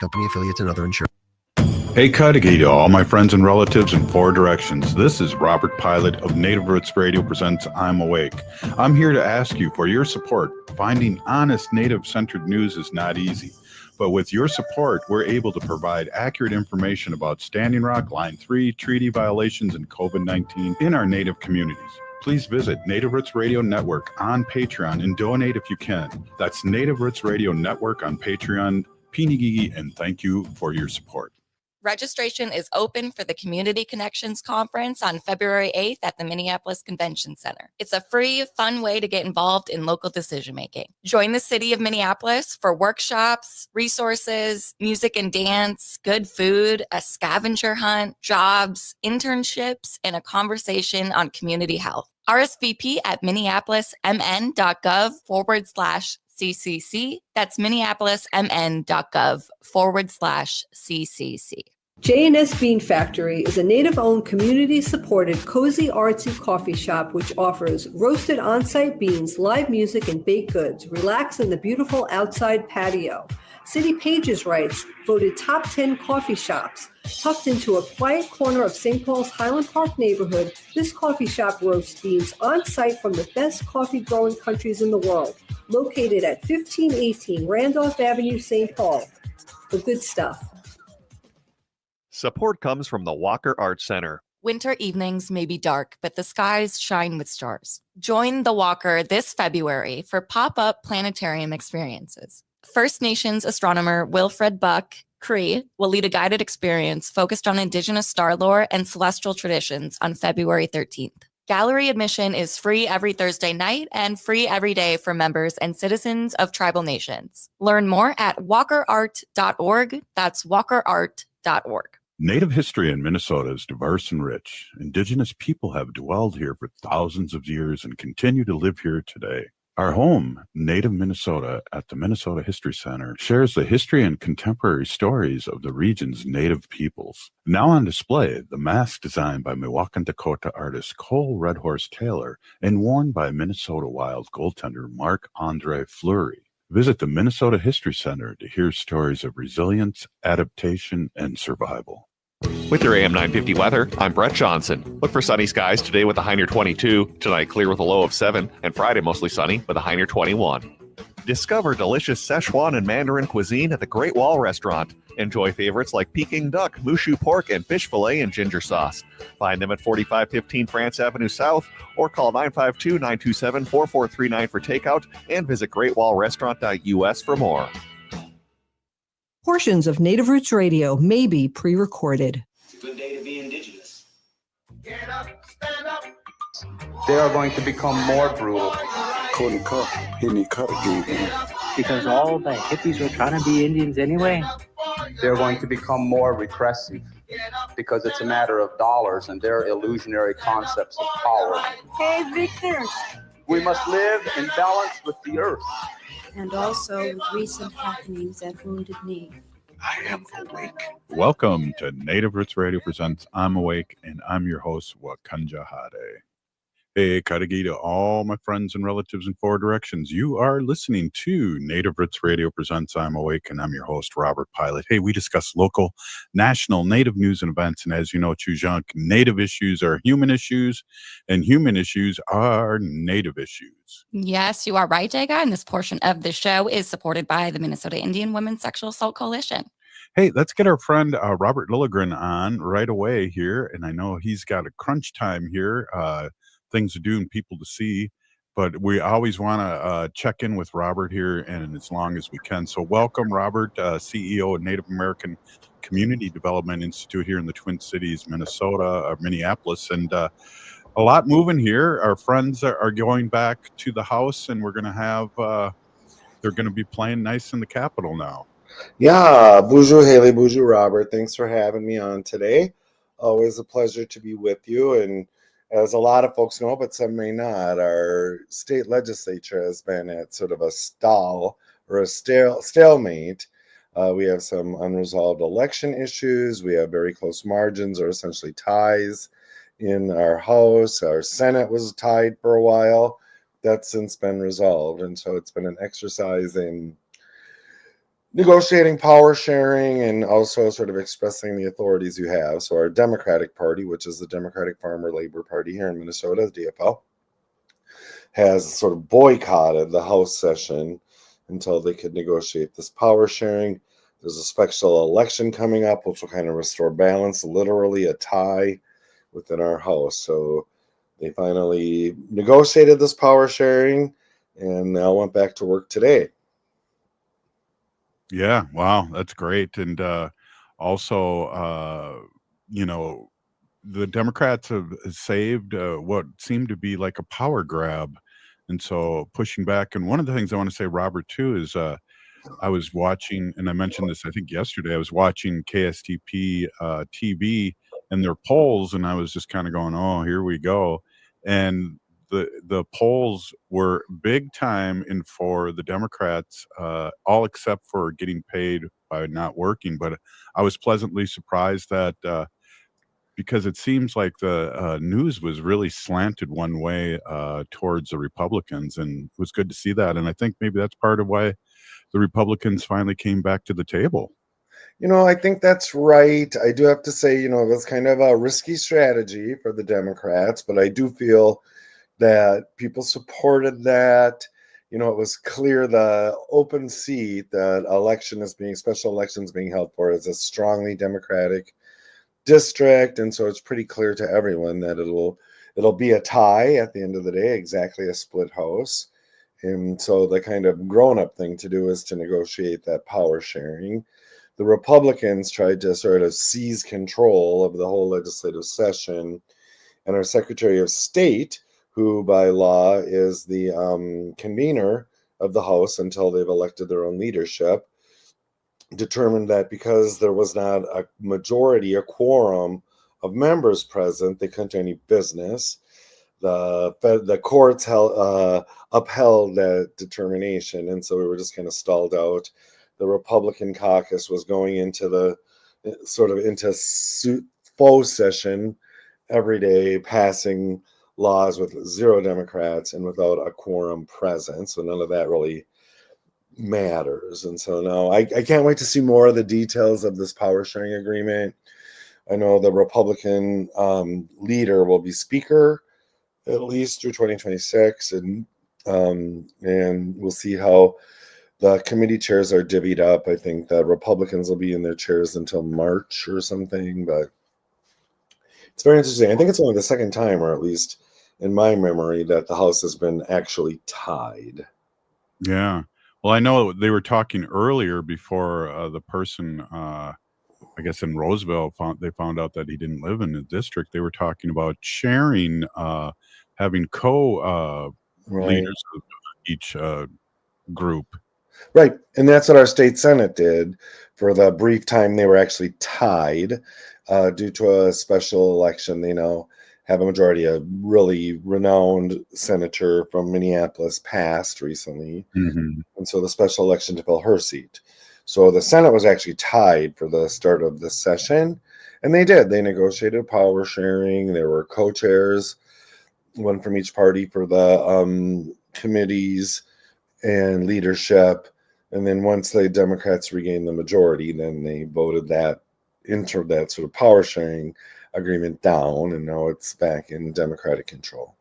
company affiliates, and other insurance. Hey, Cudahy to all my friends and relatives in four directions. This is Robert Pilot of Native Roots Radio presents I'm Awake. I'm here to ask you for your support. Finding honest Native-centered news is not easy. But with your support, we're able to provide accurate information about Standing Rock, Line 3, treaty violations, and COVID-19 in our Native communities. Please visit Native Roots Radio Network on Patreon and donate if you can. That's Native Roots Radio Network on Patreon. Pinigigi, and thank you for your support. Registration is open for the Community Connections Conference on February 8th at the Minneapolis Convention Center. It's a free, fun way to get involved in local decision-making. Join the city of Minneapolis for workshops, resources, music and dance, good food, a scavenger hunt, jobs, internships, and a conversation on community health. RSVP at minneapolismn.gov/CCC. That's minneapolismn.gov/CCC. J&S Bean Factory is a Native-owned, community-supported, cozy, artsy coffee shop which offers roasted on-site beans, live music, and baked goods. Relax in the beautiful outside patio. City Pages writes, voted top 10 coffee shops. Tucked into a quiet corner of St. Paul's Highland Park neighborhood, this coffee shop roasts beans on-site from the best coffee-growing countries in the world. Located at 1518 Randolph Avenue, St. Paul. The good stuff. Support comes from the Walker Arts Center. Winter evenings may be dark, but the skies shine with stars. Join the Walker this February for pop-up planetarium experiences. First Nations astronomer Wilfred Buck Cree will lead a guided experience focused on Indigenous star lore and celestial traditions on February 13th. Gallery admission is free every Thursday night and free every day for members and citizens of tribal nations. Learn more at walkerart.org. That's walkerart.org. Native history in Minnesota is diverse and rich. Indigenous people have dwelled here for thousands of years and continue to live here today. Our home, Native Minnesota, at the Minnesota History Center, shares the history and contemporary stories of the region's Native peoples. Now on display, the mask designed by Milwaukee, Dakota artist Cole Red Horse Taylor and worn by Minnesota Wild goaltender Marc-Andre Fleury. Visit the Minnesota History Center to hear stories of resilience, adaptation, and survival. With your AM 950 weather, I'm Brett Johnson. Look for sunny skies today with a high near 22, tonight clear with a low of 7, and Friday mostly sunny with a high near 21. Discover delicious Szechuan and Mandarin cuisine at the Great Wall Restaurant. Enjoy favorites like Peking duck, mushu pork, and fish fillet and ginger sauce. Find them at 4515 France Avenue South or call 952-927-4439 for takeout and visit greatwallrestaurant.us for more. Portions of Native Roots Radio may be pre-recorded. It's a good day to be Indigenous. Get up, stand up. They are going to become more brutal. Because all the hippies were trying to be Indians anyway. They're going to become more repressive because it's a matter of dollars and their illusionary concepts of power. Hey, Victor. We must live in balance with the earth. And also with recent happenings at Wounded Knee. I am awake. Welcome to Native Roots Radio presents I'm Awake, and I'm your host, Wakanja Hade. Hey, Cudahy to all my friends and relatives in four directions. You are listening to Native Roots Radio presents I'm Awake, and I'm your host, Robert Pilot. Hey, we discuss local, national, Native news and events, and as you know, Chujunk, Native issues are human issues, and human issues are Native issues. Yes, you are right, Jega, and this portion of the show is supported by the Minnesota Indian Women's Sexual Assault Coalition. Hey, let's get our friend Robert Lilligren on right away here, and I know he's got a crunch time here, things to do and people to see, but we always want to check in with Robert here and as long as we can. So welcome, Robert, CEO of Native American Community Development Institute here in the Twin Cities, Minnesota, Minneapolis, and a lot moving here. Our friends are going back to the house, and we're going to have, they're going to be playing nice in the Capitol now. Yeah, bonjour Haley, bonjour Robert. Thanks for having me on today. Always a pleasure to be with you. And as a lot of folks know, but some may not, our state legislature has been at sort of a stall or a stalemate. We have some unresolved election issues. We have very close margins or essentially ties in our House. Our Senate was tied for a while. That's since been resolved. And so it's been an exercise in negotiating power sharing and also sort of expressing the authorities you have. So our Democratic Party, which is the Democratic Farmer Labor Party here in Minnesota, DFL, has sort of boycotted the House session until they could negotiate this power sharing. There's a special election coming up, which will kind of restore balance, literally a tie within our House. So they finally negotiated this power sharing and now went back to work today. Yeah, wow, that's great. And also, the Democrats have saved what seemed to be like a power grab. And so pushing back. And one of the things I want to say, Robert, too, is I was watching, and I mentioned this, I think yesterday, I was watching KSTP TV and their polls, and I was just kind of going, oh, here we go. And the polls were big time in for the Democrats, all except for getting paid by not working. But I was pleasantly surprised that because it seems like the news was really slanted one way towards the Republicans, and it was good to see that. And I think maybe that's part of why the Republicans finally came back to the table. I think that's right. I do have to say, it was kind of a risky strategy for the Democrats, but I do feel that people supported that. It was clear the open seat that special elections being held for is a strongly Democratic district. And so it's pretty clear to everyone that it'll be a tie at the end of the day, exactly a split House. And so the kind of grown-up thing to do is to negotiate that power sharing. The Republicans tried to sort of seize control of the whole legislative session. And our Secretary of State, who by law is the convener of the House until they've elected their own leadership, determined that because there was not a majority, a quorum of members present, they couldn't do any business. The courts upheld that determination, and so we were just kind of stalled out. The Republican caucus was going into faux session every day, passing laws with 0 Democrats and without a quorum present. So none of that really matters. And so now I can't wait to see more of the details of this power sharing agreement. I know the Republican leader will be speaker at least through 2026, and we'll see how the committee chairs are divvied up. I think the Republicans will be in their chairs until March or something, but it's very interesting. I think it's only the second time, or at least in my memory, that the House has been actually tied. Yeah. Well, I know they were talking earlier before the person, I guess in Roseville, they found out that he didn't live in the district. They were talking about sharing, having co leaders of each group. Right. And that's what our state Senate did for the brief time they were actually tied due to a special election. They now have a majority. A really renowned senator from Minneapolis passed recently. Mm-hmm. And so the special election to fill her seat. So the Senate was actually tied for the start of this session. And they did. They negotiated power sharing. There were co-chairs, one from each party for the committees and leadership. And then once the Democrats regained the majority, then they voted that sort of power sharing agreement down, and now it's back in Democratic control.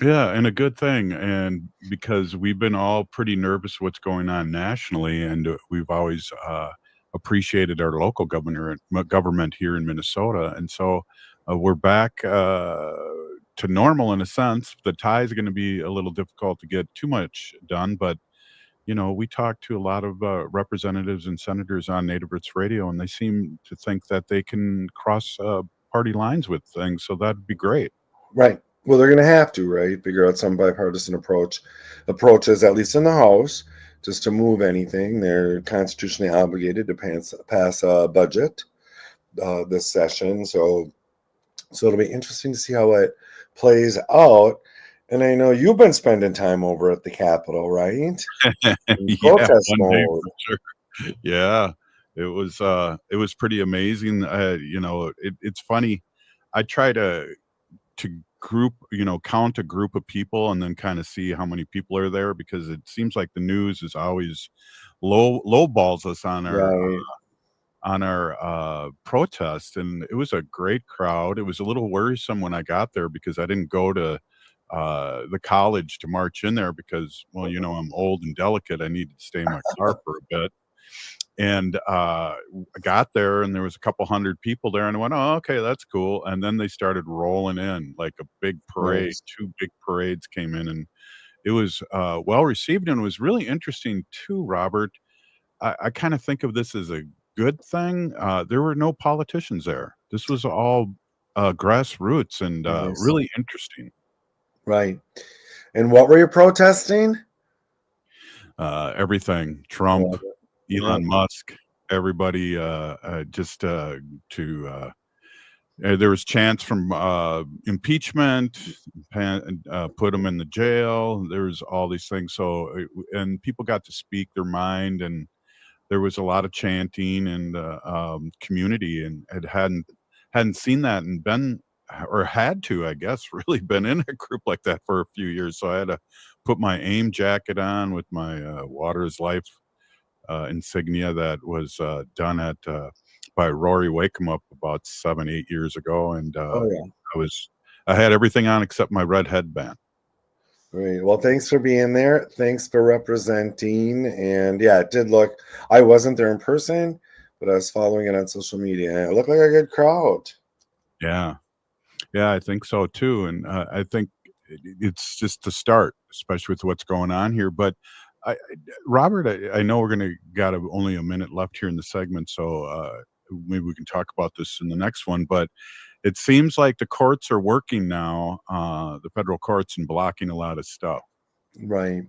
Yeah, and a good thing, and because we've been all pretty nervous what's going on nationally, and we've always appreciated our local government here in Minnesota, and so we're back to normal in a sense. The tie is going to be a little difficult to get too much done, but we talked to a lot of representatives and senators on Native Roots Radio, and they seem to think that they can cross party lines with things, so that'd be great. Right. Well, they're going to have to, right? Figure out some bipartisan approaches, at least in the House, just to move anything. They're constitutionally obligated to pass a budget this session, so it'll be interesting to see how it plays out. And I know you've been spending time over at the Capitol, right? Protest mode. Sure. Yeah, it was pretty amazing. It's funny. I try to group, count a group of people and then kind of see how many people are there, because it seems like the news is always low balls us on our protest. And it was a great crowd. It was a little worrisome when I got there because I didn't go to the college to march in there because, well, I'm old and delicate. I needed to stay in my car for a bit. And I got there and there was a couple hundred people there, and I went, oh, okay, that's cool. And then they started rolling in like a big parade. Nice. 2 big parades came in, and it was well received. And it was really interesting too, Robert. I kind of think of this as a good thing. There were no politicians there. This was all grassroots and Nice. really interesting. Right. And what were you protesting? Everything. Trump, Elon Yeah. Musk, everybody, just there was chants from impeachment, put them in the jail. There was all these things. So, and people got to speak their mind, and there was a lot of chanting and community, and hadn't seen that and been, or had to, I guess, really been in a group like that for a few years. So I had to put my AIM jacket on with my Water is Life insignia that was done at by Rory Wakeham up about 7-8 years ago, and I had everything on except my red headband. Great. Well, thanks for being there. Thanks for representing. And yeah, it did look, I wasn't there in person, but I was following it on social media, and it looked like a good crowd. Yeah, I think so too. And I think it's just the start, especially with what's going on here. But Robert, I know we're going to got only a minute left here in the segment, so maybe we can talk about this in the next one. But it seems like the courts are working now, the federal courts, and blocking a lot of stuff. Right.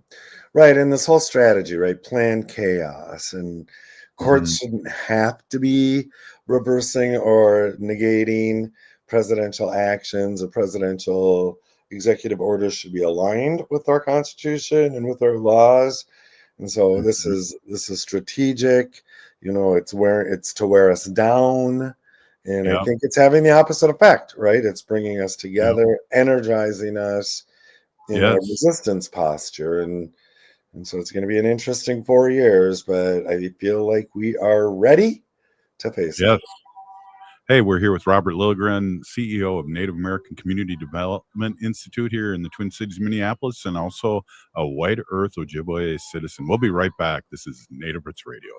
And this whole strategy, right? Planned chaos, and courts shouldn't have to be reversing or negating presidential actions, or presidential executive orders should be aligned with our Constitution and with our laws. And so this is strategic. It's to wear us down. And I think it's having the opposite effect, right? It's bringing us together, energizing us in a resistance posture. And so it's going to be an interesting 4 years, but I feel like we are ready to face it. Hey, we're here with Robert Lilligren, CEO of Native American Community Development Institute here in the Twin Cities, Minneapolis, and also a White Earth Ojibwe citizen. We'll be right back. This is Native Roots Radio.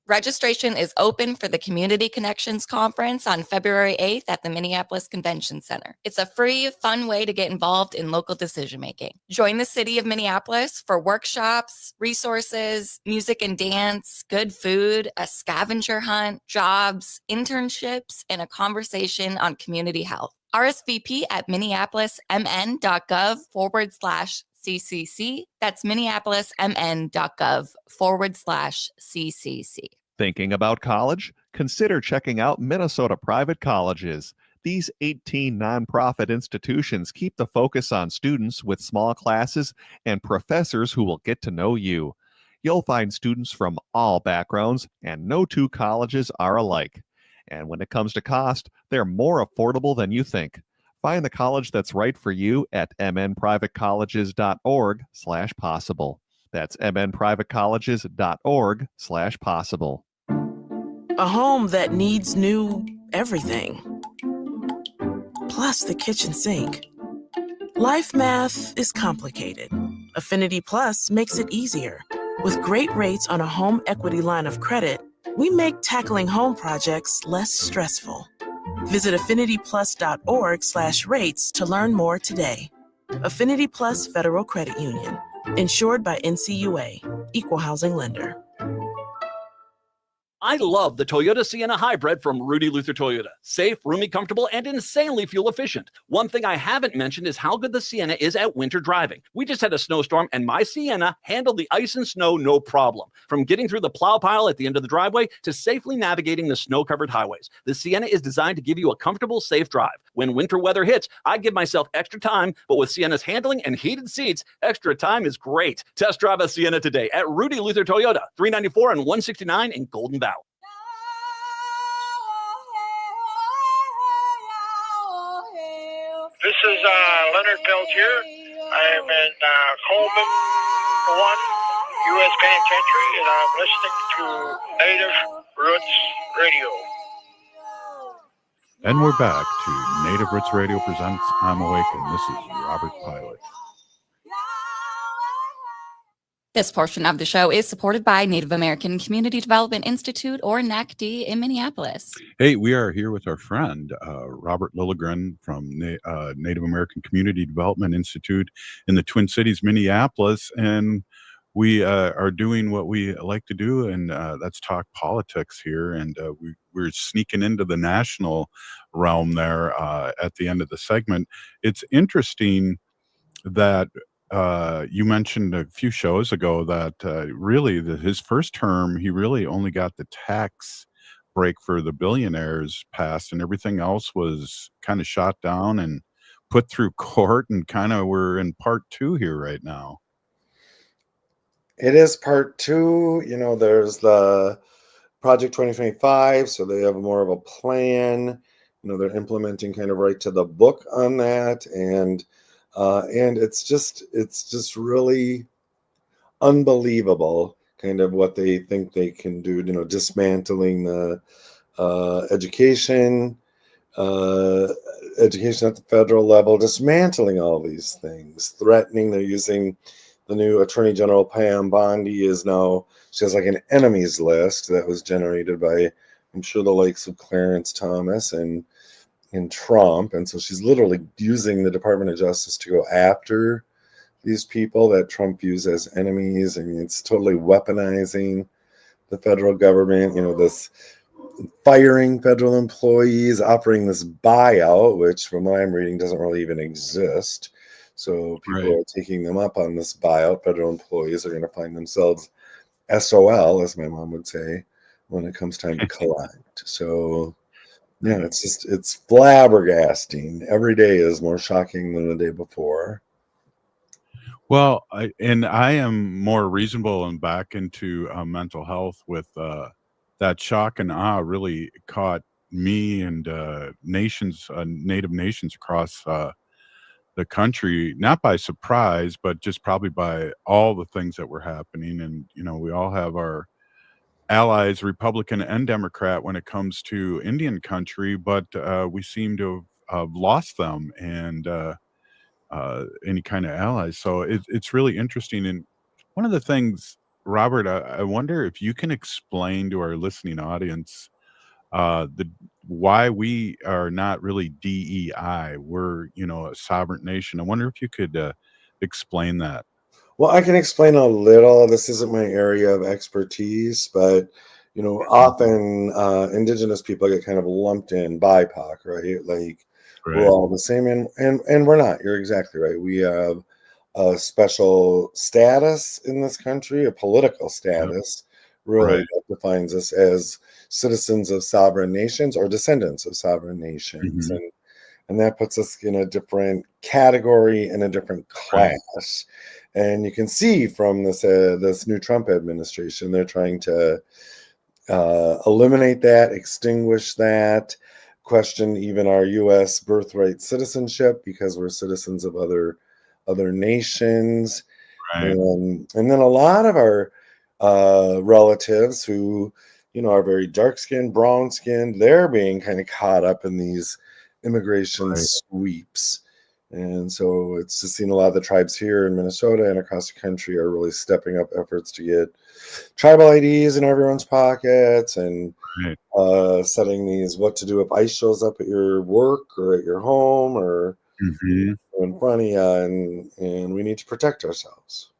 Registration is open for the Community Connections Conference on February 8th at the Minneapolis Convention Center. It's a free, fun way to get involved in local decision-making. Join the city of Minneapolis for workshops, resources, music and dance, good food, a scavenger hunt, jobs, internships, and a conversation on community health. RSVP at minneapolismn.gov/CCC. That's minneapolismn.gov/CCC. Thinking about college? Consider checking out Minnesota Private Colleges. These 18 nonprofit institutions keep the focus on students with small classes and professors who will get to know you. You'll find students from all backgrounds, and no two colleges are alike. And when it comes to cost, they're more affordable than you think. Find the college that's right for you at mnprivatecolleges.org/possible. That's mnprivatecolleges.org/possible. A home that needs new everything. Plus the kitchen sink. Life math is complicated. Affinity Plus makes it easier. With great rates on a home equity line of credit, we make tackling home projects less stressful. Visit affinityplus.org/rates to learn more today. Affinity Plus Federal Credit Union. Insured by NCUA. Equal housing lender. I love the Toyota Sienna Hybrid from Rudy Luther Toyota. Safe, roomy, comfortable, and insanely fuel efficient. One thing I haven't mentioned is how good the Sienna is at winter driving. We just had a snowstorm, and my Sienna handled the ice and snow no problem. From getting through the plow pile at the end of the driveway to safely navigating the snow-covered highways, the Sienna is designed to give you a comfortable, safe drive. When winter weather hits, I give myself extra time, but with Sienna's handling and heated seats, extra time is great. Test drive a Sienna today at Rudy Luther Toyota, 394 and 169 in Golden Valley. Charles here. I am in Coleman 1, U.S. Penitentiary, and I'm listening to Native Roots Radio. And we're back to Native Roots Radio presents I'm Awake, and this is Robert Pilot. This portion of the show is supported by Native American Community Development Institute, or NACDI, in Minneapolis. Hey, we are here with our friend, Robert Lilligren from Native American Community Development Institute in the Twin Cities, Minneapolis. And we are doing what we like to do, and that's talk politics here. And we're sneaking into the national realm there at the end of the segment. It's interesting that you mentioned a few shows ago that really his first term, he really only got the tax break for the billionaires passed, and everything else was kind of shot down and put through court, and kind of we're in part two here right now. It is part two. There's the Project 2025, so they have more of a plan. They're implementing kind of right to the book on that, and it's just really unbelievable kind of what they think they can do, dismantling the education at the federal level, dismantling all these things, threatening. They're using the new Attorney General Pam Bondi she has like an enemies list that was generated by, I'm sure, the likes of Clarence Thomas and Trump. And so she's literally using the Department of Justice to go after these people that Trump views as enemies. I mean, it's totally weaponizing the federal government, this firing federal employees, offering this buyout, which from what I'm reading doesn't really even exist. So people are taking them up on this buyout. Federal employees are going to find themselves SOL, as my mom would say, when it comes time to collect. So, yeah, it's flabbergasting. Every day is more shocking than the day before. Well, I am more reasonable and back into mental health with that shock and awe really caught me and Native nations across the country, not by surprise, but just probably by all the things that were happening. And, we all have our allies, Republican and Democrat, when it comes to Indian country, but we seem to have lost them and any kind of allies. So it's really interesting. And one of the things, Robert, I wonder if you can explain to our listening audience why we are not really DEI. We're, a sovereign nation. I wonder if you could explain that. Well, I can explain a little. This isn't my area of expertise, but often indigenous people get kind of lumped in BIPOC, right? Like we're all the same, and we're not. You're exactly right. We have a special status in this country, a political status, really, that defines us as citizens of sovereign nations or descendants of sovereign nations, and that puts us in a different category, in a different class. And you can see from this new Trump administration, they're trying to eliminate that, extinguish that, question even our U.S. birthright citizenship because we're citizens of other nations. And then a lot of our relatives who, are very dark-skinned, brown-skinned, they're being kind of caught up in these immigration sweeps. And so it's just seen a lot of the tribes here in Minnesota and across the country are really stepping up efforts to get tribal IDs in everyone's pockets and setting these what to do if ICE shows up at your work or at your home or in front of you, and we need to protect ourselves.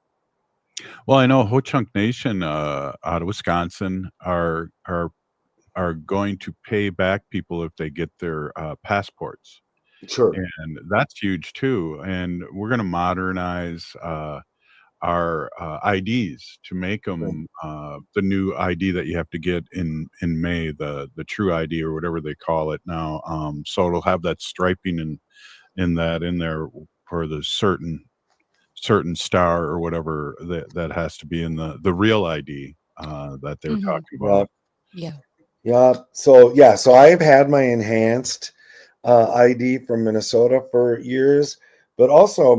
Well, I know Ho-Chunk Nation out of Wisconsin are going to pay back people if they get their passports. Sure. And that's huge too. And we're going to modernize our IDs to make them the new ID that you have to get in May, the true ID or whatever they call it now. So it'll have that striping in there for the certain star or whatever that has to be in the real ID that they're talking about. So I've had my enhanced ID from Minnesota for years, But also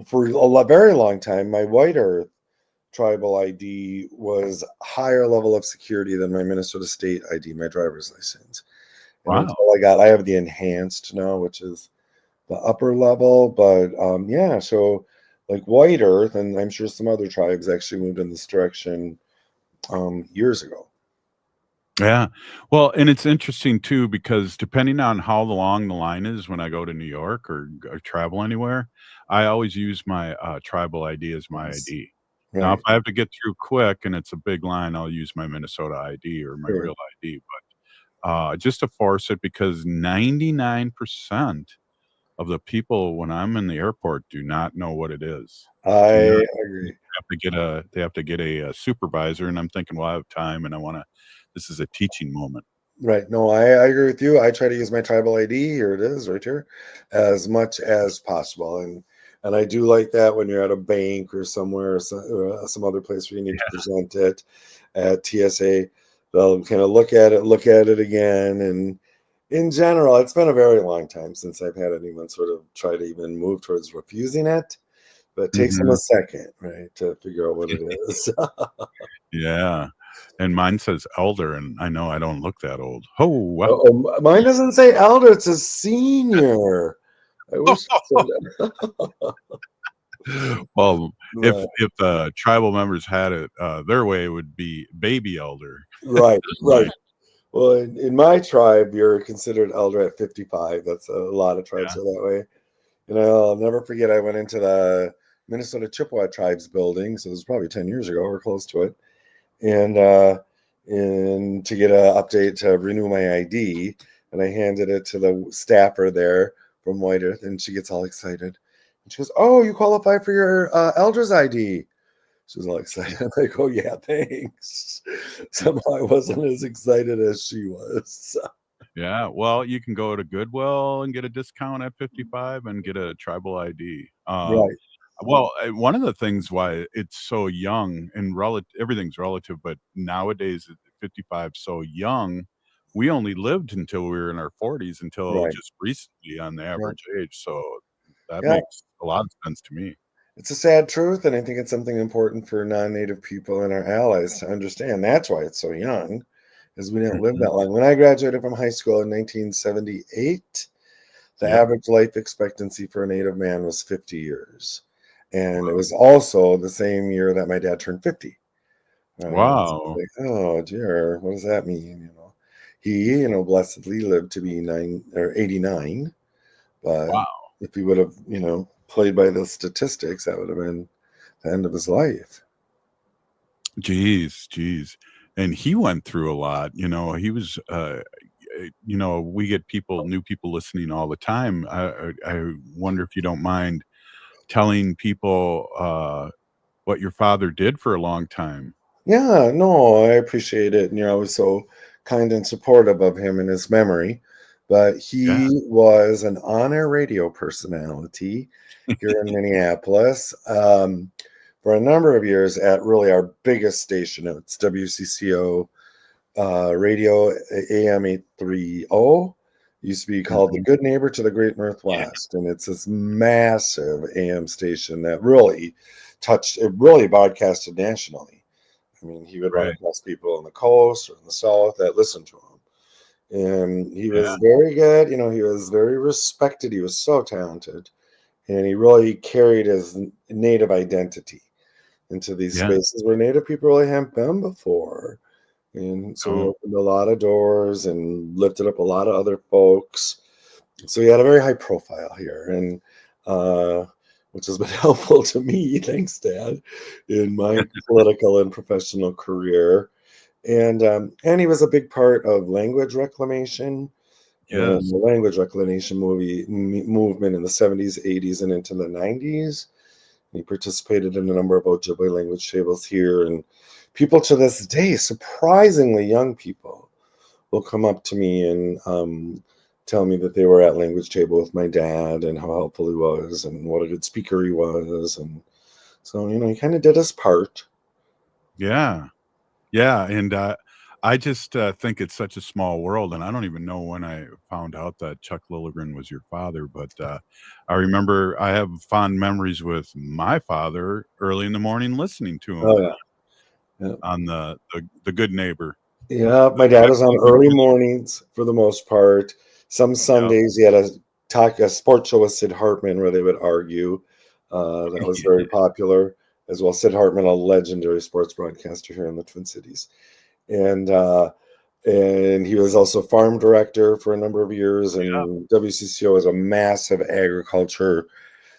for very long time, my White Earth tribal ID was higher level of security than my Minnesota State ID, my driver's license. And Wow. until I have the enhanced now, which is the upper level. But yeah, so like White Earth, and I'm sure some other tribes actually moved in this direction years ago. Yeah. Well, and it's interesting too, because depending on how long the line is when I go to New York or travel anywhere, I always use my tribal ID as my ID. Now, if Right. I have to get through quick and it's a big line, I'll use my Minnesota ID or my Sure. real ID. But just to force it, because 99% of the people when I'm in the airport do not know what it is. I agree. They have to get a supervisor, and I'm thinking, well, I have time, and this is a teaching moment. Right. No, I agree with you. I try to use my tribal ID, here it is right here, as much as possible. And I do like that when you're at a bank or somewhere, some other place where you need to present it at TSA. They'll kind of look at it again. And in general, it's been a very long time since I've had anyone sort of try to even move towards refusing it. But it takes them a second, right, to figure out what it is. Yeah. And mine says elder, and I know I don't look that old. Oh, wow. Oh, mine doesn't say elder, it says senior. I wish it said Well, Right. if the tribal members had it their way, it would be baby elder. Right, Right. right. Well, in my tribe, you're considered elder at 55. That's a lot of tribes are that way. And I'll never forget, I went into the Minnesota Chippewa Tribes building, so it was probably 10 years ago or close to it, and to get an update to renew my ID, and I handed it to the staffer there from White Earth, and she gets all excited. And she goes, "Oh, you qualify for your elder's ID." She was all excited. I'm like, "Oh yeah, thanks." Somehow I wasn't as excited as she was. Yeah, well, you can go to Goodwill and get a discount at 55 and get a tribal ID. Right. Well, one of the things why it's so young and everything's relative, but nowadays at 55 so young, we only lived until we were in our 40s until Right. just recently on the average age. So that Yeah. makes a lot of sense to me. It's a sad truth, and I think it's something important for non-native people and our allies to understand. That's why it's so young, because we didn't live that long. When I graduated from high school in 1978, the Yep. average life expectancy for a Native man was 50 years. And it was also the same year that my dad turned 50. So Wow. like, oh dear, what does that mean? He, blessedly lived to be 89. But Wow. if he would have, played by the statistics, that would have been the end of his life. Jeez. And he went through a lot. He was we get new people listening all the time. I wonder if you don't mind telling people what your father did for a long time. Yeah, no, I appreciate it. And you're always so kind and supportive of him and his memory. But he was an on-air radio personality here in Minneapolis for a number of years at really our biggest station. It's WCCO radio AM 830. Used to be called the Good Neighbor to the Great Northwest. And it's this massive AM station that really broadcasted nationally. I mean, he would run across people on the coast or in the south that listened to him. And he was very good. He was very respected. He was so talented. And he really carried his native identity into these spaces where Native people really hadn't been before. And so he opened a lot of doors and lifted up a lot of other folks. So he had a very high profile here. And which has been helpful to me, thanks, Dad, in my political and professional career. And he was a big part of language reclamation and the language reclamation movement in the 70s, 80s, and into the 90s. He participated in a number of Ojibwe language tables here. And people to this day, surprisingly young people, will come up to me and tell me that they were at language table with my dad and how helpful he was and what a good speaker he was. And so, he kind of did his part. Yeah. And I just think it's such a small world, and I don't even know when I found out that Chuck Lilligren was your father. But I remember I have fond memories with my father early in the morning listening to him on the Good Neighbor. Yeah, my dad was on early mornings for the most part. Some Sundays he had a sports show with Sid Hartman where they would argue. That was very popular as well. Sid Hartman, a legendary sports broadcaster here in the Twin Cities. And he was also farm director for a number of years. And WCCO is a massive agriculture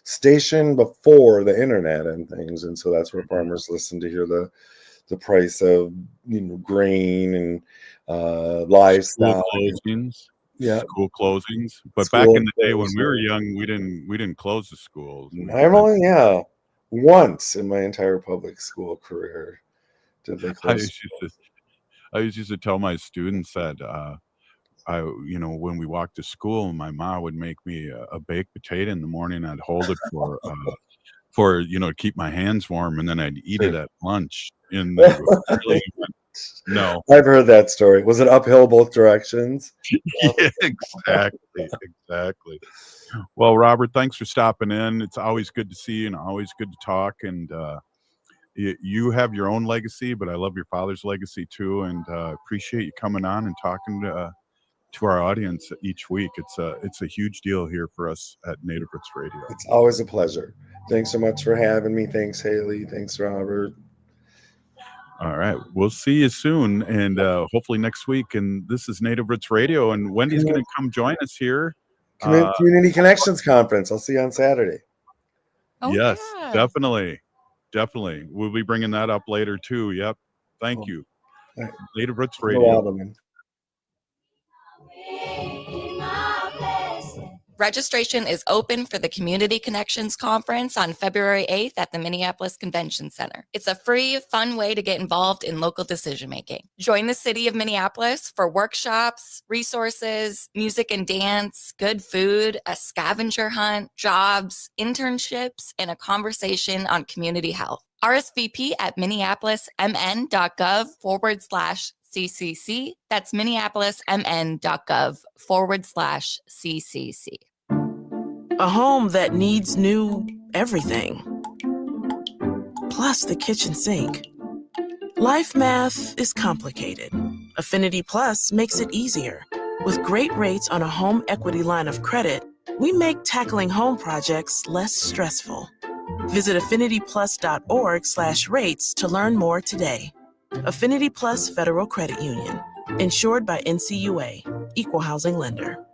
station before the internet and things. And so that's where farmers listen to hear the price of grain and livestock. School closings. Yeah, school closings. But back in the day when we were young, we didn't close the schools. I've only once in my entire public school career did they close. I used to tell my students that when we walked to school, my mom would make me a baked potato in the morning. I'd hold it for to keep my hands warm, and then I'd eat it at lunch. No, I've heard that story. Was it uphill both directions? Yeah, exactly. Well, Robert, thanks for stopping in. It's always good to see you and always good to talk. And you have your own legacy, but I love your father's legacy too, and appreciate you coming on and talking to our audience each week. It's a huge deal here for us at Native Roots Radio. It's always a pleasure. Thanks so much for having me. Thanks, Haley. Thanks, Robert. All right. We'll see you soon, and hopefully next week. And this is Native Roots Radio, and Wendy's going to come join us here. Community Connections Conference. I'll see you on Saturday. Yes, definitely. We'll be bringing that up later, too. Yep. Thank you. Right. Native Roots Radio. Registration is open for the Community Connections Conference on February 8th at the Minneapolis Convention Center. It's a free, fun way to get involved in local decision-making. Join the city of Minneapolis for workshops, resources, music and dance, good food, a scavenger hunt, jobs, internships, and a conversation on community health. RSVP at minneapolismn.gov/CCC. That's minneapolismn.gov/CCC. A home that needs new everything. Plus the kitchen sink. Life math is complicated. Affinity Plus makes it easier. With great rates on a home equity line of credit, we make tackling home projects less stressful. Visit affinityplus.org/rates to learn more today. Affinity Plus Federal Credit Union. Insured by NCUA. Equal housing lender.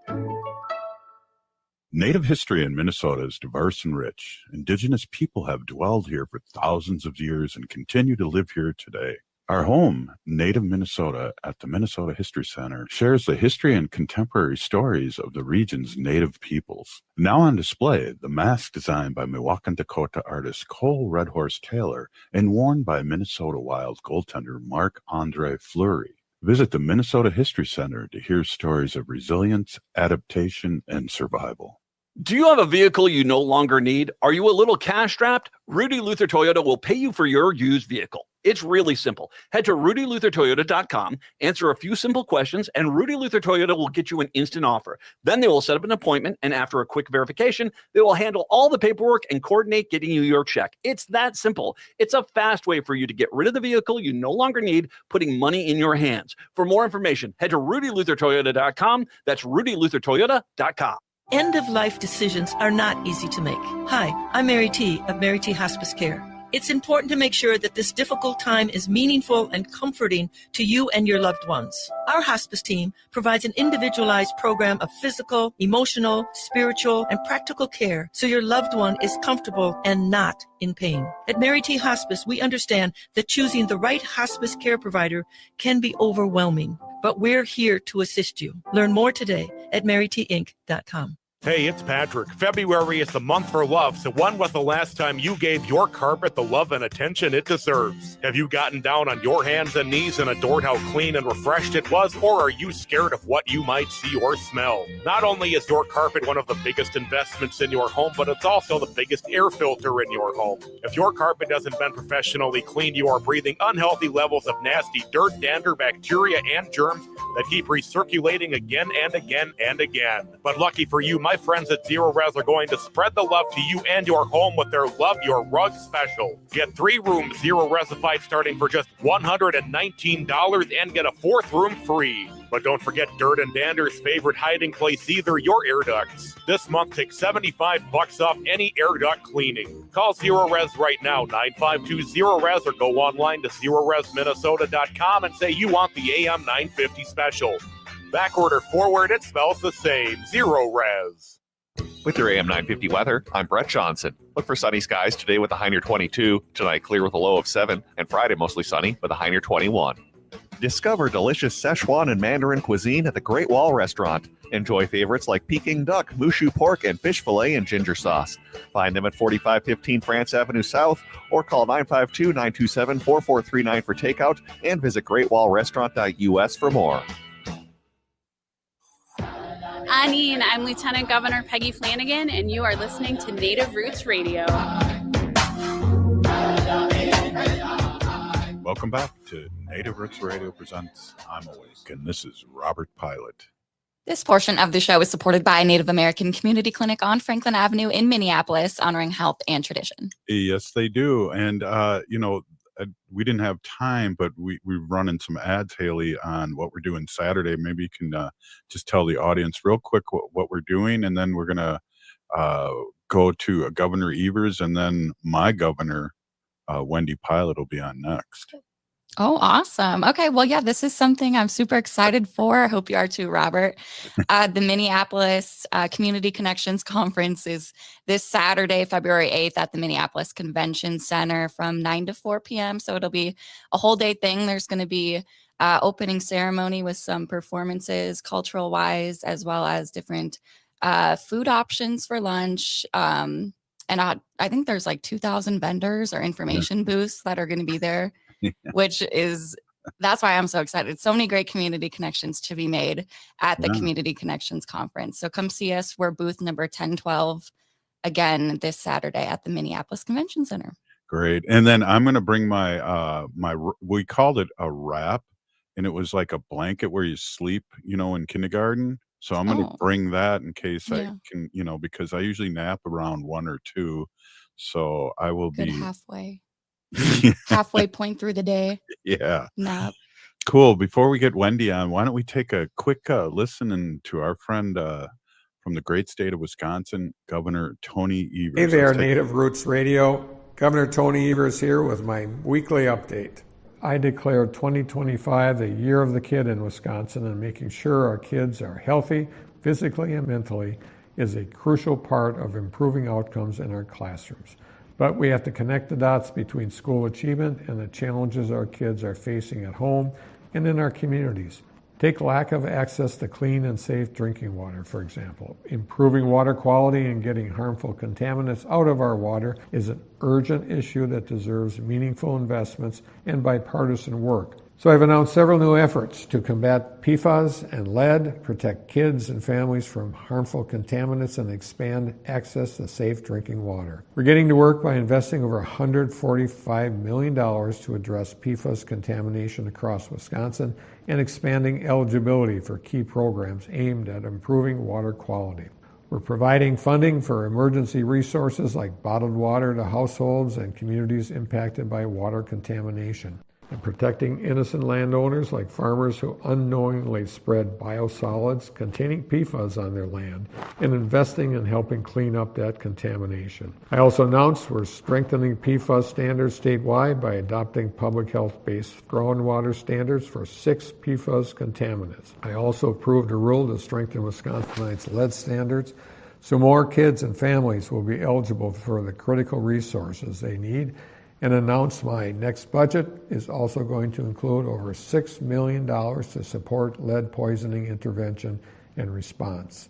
Native history in Minnesota is diverse and rich. Indigenous people have dwelled here for thousands of years and continue to live here today. Our home, Native Minnesota, at the Minnesota History Center, shares the history and contemporary stories of the region's Native peoples. Now on display, the mask designed by Milwaukee, Dakota artist Cole Red Horse Taylor and worn by Minnesota Wild goaltender Marc-Andre Fleury. Visit the Minnesota History Center to hear stories of resilience, adaptation, and survival. Do you have a vehicle you no longer need? Are you a little cash strapped? Rudy Luther Toyota will pay you for your used vehicle. It's really simple. Head to rudyluthertoyota.com, answer a few simple questions, and Rudy Luther Toyota will get you an instant offer. Then they will set up an appointment, and after a quick verification, they will handle all the paperwork and coordinate getting you your check. It's that simple. It's a fast way for you to get rid of the vehicle you no longer need, putting money in your hands. For more information, head to rudyluthertoyota.com. That's rudyluthertoyota.com. End-of-life decisions are not easy to make. Hi, I'm Mary T. of Mary T. Hospice Care. It's important to make sure that this difficult time is meaningful and comforting to you and your loved ones. Our hospice team provides an individualized program of physical, emotional, spiritual, and practical care so your loved one is comfortable and not in pain. At Mary T. Hospice, we understand that choosing the right hospice care provider can be overwhelming, but we're here to assist you. Learn more today at marytinc.com. Hey, it's Patrick. February is the month for love, so when was the last time you gave your carpet the love and attention it deserves? Have you gotten down on your hands and knees and adored how clean and refreshed it was, or are you scared of what you might see or smell? Not only is your carpet one of the biggest investments in your home, but it's also the biggest air filter in your home. If your carpet hasn't been professionally cleaned, you are breathing unhealthy levels of nasty dirt, dander, bacteria, and germs that keep recirculating again and again and again. But lucky for you, my friends at Zero Res are going to spread the love to you and your home with their Love Your Rug special. Get 3 rooms Zero Resified starting for just $119 and get a 4th room free. But don't forget dirt and dander's favorite hiding place either, your air ducts. This month, take $75 off any air duct cleaning. Call Zero Res right now, 952-ZERO-RES, or go online to ZeroResMinnesota.com and say you want the AM 950 special. Back order forward, it smells the same. Zero Res. With your AM 950 weather, I'm Brett Johnson. Look for sunny skies today with a high near 22, tonight clear with a low of 7, and Friday mostly sunny with a high near 21. Discover delicious Szechuan and Mandarin cuisine at the Great Wall Restaurant. Enjoy favorites like Peking duck, mushu pork, and fish fillet and ginger sauce. Find them at 4515 France Avenue South or call 952-927-4439 for takeout and visit greatwallrestaurant.us for more. Anine, I'm Lieutenant Governor Peggy Flanagan, and you are listening to Native Roots Radio. Welcome back to Native Roots Radio presents I'm Awake, and this is Robert Pilot. This portion of the show is supported by Native American Community Clinic on Franklin Avenue in Minneapolis, honoring health and tradition. Yes, they do. And, we didn't have time, but we've run in some ads, Haley, on what we're doing Saturday. Maybe you can just tell the audience real quick what we're doing, and then we're going to go to Governor Evers, and then my governor, Wendy Pilot, will be on next. Oh, awesome. Okay. Well, yeah, this is something I'm super excited for. I hope you are too, Robert. The Minneapolis Community Connections Conference is this Saturday, February 8th at the Minneapolis Convention Center from 9 to 4 p.m. So it'll be a whole day thing. There's going to be opening ceremony with some performances, cultural wise, as well as different food options for lunch. And I think there's like 2,000 vendors or information booths that are going to be there. Which is, that's why I'm so excited. So many great community connections to be made at the Community Connections Conference. So come see us. We're booth number 1012 again this Saturday at the Minneapolis Convention Center. Great. And then I'm going to bring my, we called it a wrap, and it was like a blanket where you sleep, in kindergarten. So I'm going to bring that in case I can, because I usually nap around 1 or 2. So I will be halfway point through the day. Yeah. Nap. Cool. Before we get Wendy on, why don't we take a quick listen to our friend from the great state of Wisconsin, Governor Tony Evers. Hey there, Native Roots Radio. Governor Tony Evers here with my weekly update. I declared 2025 the year of the kid in Wisconsin, and making sure our kids are healthy physically and mentally is a crucial part of improving outcomes in our classrooms. But we have to connect the dots between school achievement and the challenges our kids are facing at home and in our communities. Take lack of access to clean and safe drinking water, for example. Improving water quality and getting harmful contaminants out of our water is an urgent issue that deserves meaningful investments and bipartisan work. So I've announced several new efforts to combat PFAS and lead, protect kids and families from harmful contaminants, and expand access to safe drinking water. We're getting to work by investing over $145 million to address PFAS contamination across Wisconsin and expanding eligibility for key programs aimed at improving water quality. We're providing funding for emergency resources like bottled water to households and communities impacted by water contamination, and protecting innocent landowners like farmers who unknowingly spread biosolids containing PFAS on their land, and investing in helping clean up that contamination. I also announced we're strengthening PFAS standards statewide by adopting public health-based groundwater standards for 6 PFAS contaminants. I also approved a rule to strengthen Wisconsinites' lead standards so more kids and families will be eligible for the critical resources they need, and announced my next budget is also going to include over $6 million to support lead poisoning intervention and response.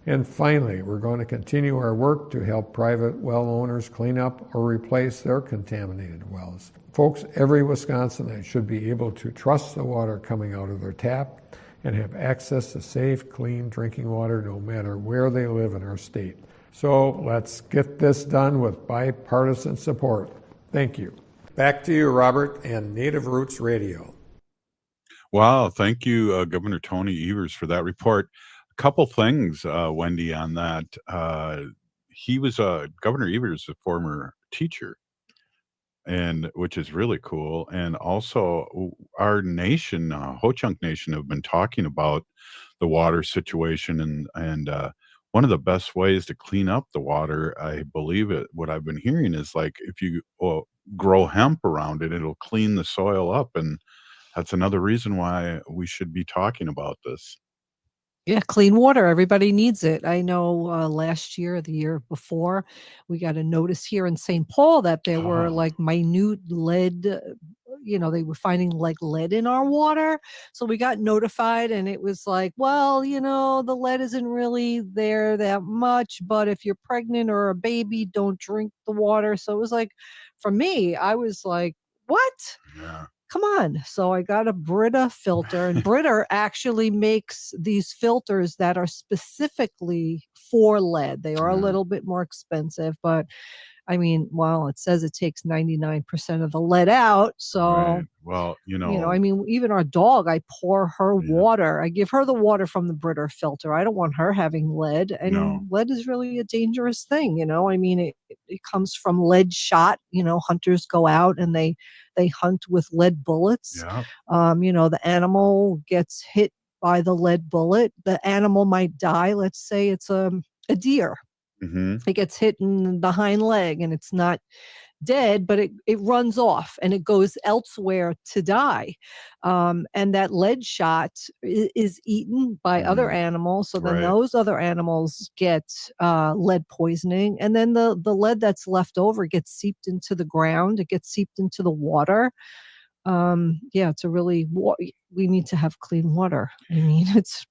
And finally, we're going to continue our work to help private well owners clean up or replace their contaminated wells. Folks, every Wisconsinite should be able to trust the water coming out of their tap and have access to safe, clean drinking water no matter where they live in our state. So let's get this done with bipartisan support. Thank you. Back to you, Robert, and Native Roots Radio. Wow, thank you, Governor Tony Evers, for that report. A couple things, Wendy, on that. He was Governor Evers, a former teacher, and which is really cool. And also, our nation, Ho-Chunk Nation, have been talking about the water situation, and one of the best ways to clean up the water, I believe what I've been hearing is like if you grow hemp around it, it'll clean the soil up, and that's another reason why we should be talking about this. Yeah, clean water. Everybody needs it. I know last year, the year before, we got a notice here in St. Paul that there were like minute lead, they were finding like lead in our water. So we got notified and it was like, well, the lead isn't really there that much, but if you're pregnant or a baby, don't drink the water. So it was like, for me, I was like, what? Yeah. Come on. So I got a Brita filter, and Brita actually makes these filters that are specifically for lead. They are a little bit more expensive, but I mean, well, it says it takes 99% of the lead out. So, Right. Well, I mean, even our dog, I pour her water. I give her the water from the Brita filter. I don't want her having lead. And No. lead is really a dangerous thing. I mean, it comes from lead shot. Hunters go out and they hunt with lead bullets. Yeah. The animal gets hit by the lead bullet. The animal might die. Let's say it's a deer. Mm-hmm. It gets hit in the hind leg and it's not dead, but it runs off and it goes elsewhere to die. And that lead shot is eaten by other animals. So then those other animals get lead poisoning. And then the lead that's left over gets seeped into the ground. It gets seeped into the water. It's we need to have clean water. I mean, it's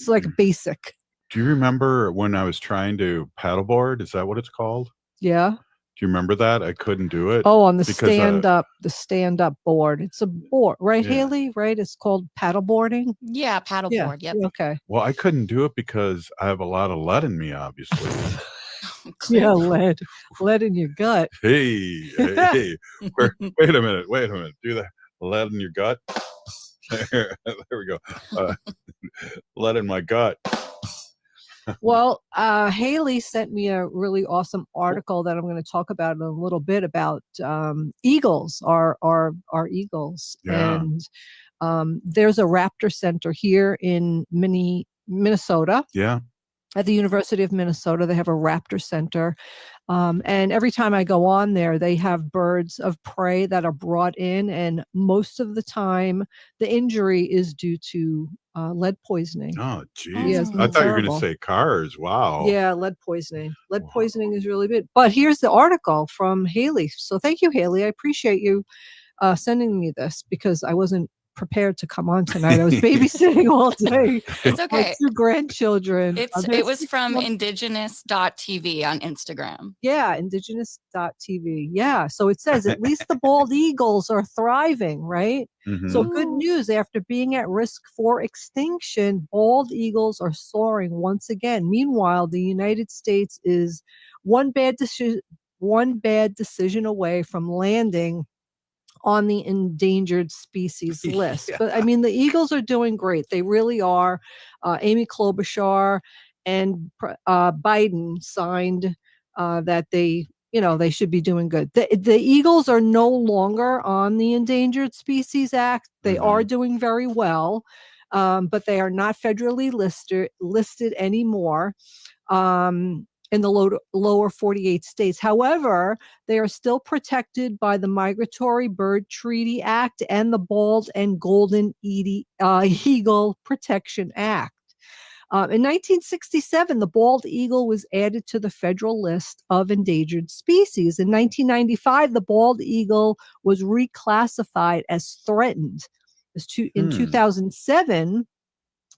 like basic. Do you remember when I was trying to paddleboard? Is that what it's called? Yeah. Do you remember that? I couldn't do it. Oh, on the because, stand up board. It's a board, right, Yeah. Haley? Right? It's called paddleboarding. Yeah, paddleboard. Yep. Okay. Well, I couldn't do it because I have a lot of lead in me, obviously. Yeah, lead in your gut. Hey, wait a minute. Do that. Lead in your gut. There we go. Lead in my gut. Well, Haley sent me a really awesome article that I'm going to talk about in a little bit about eagles, our eagles. Yeah. And there's a raptor center here in Minnesota. Yeah. At the University of Minnesota, they have a raptor center. And every time I go on there, they have birds of prey that are brought in. And most of the time, the injury is due to lead poisoning. Oh, geez. Yeah, I thought you were going terrible. to say cars. Wow. Yeah, lead poisoning. Lead poisoning is really bad. But here's the article from Haley. So thank you, Haley. I appreciate you sending me this because I wasn't prepared to come on tonight. I was babysitting all day. It's okay. My 2 grandchildren. It was from indigenous.tv on Instagram. Yeah, indigenous.tv. Yeah. So it says at least the bald eagles are thriving, right? Mhm. So good news. After being at risk for extinction, bald eagles are soaring once again. Meanwhile, the United States is one bad decision away from landing on the endangered species list. Yeah. But I mean, the eagles are doing great. They really are. Amy Klobuchar and Biden signed that they should be doing good. The eagles are no longer on the Endangered Species Act. They are doing very well, but they are not federally listed anymore. In the lower 48 states. However, they are still protected by the Migratory Bird Treaty Act and the Bald and Golden Eagle Protection Act. In 1967, the bald eagle was added to the federal list of endangered species. In 1995, the bald eagle was reclassified as threatened. In 2007,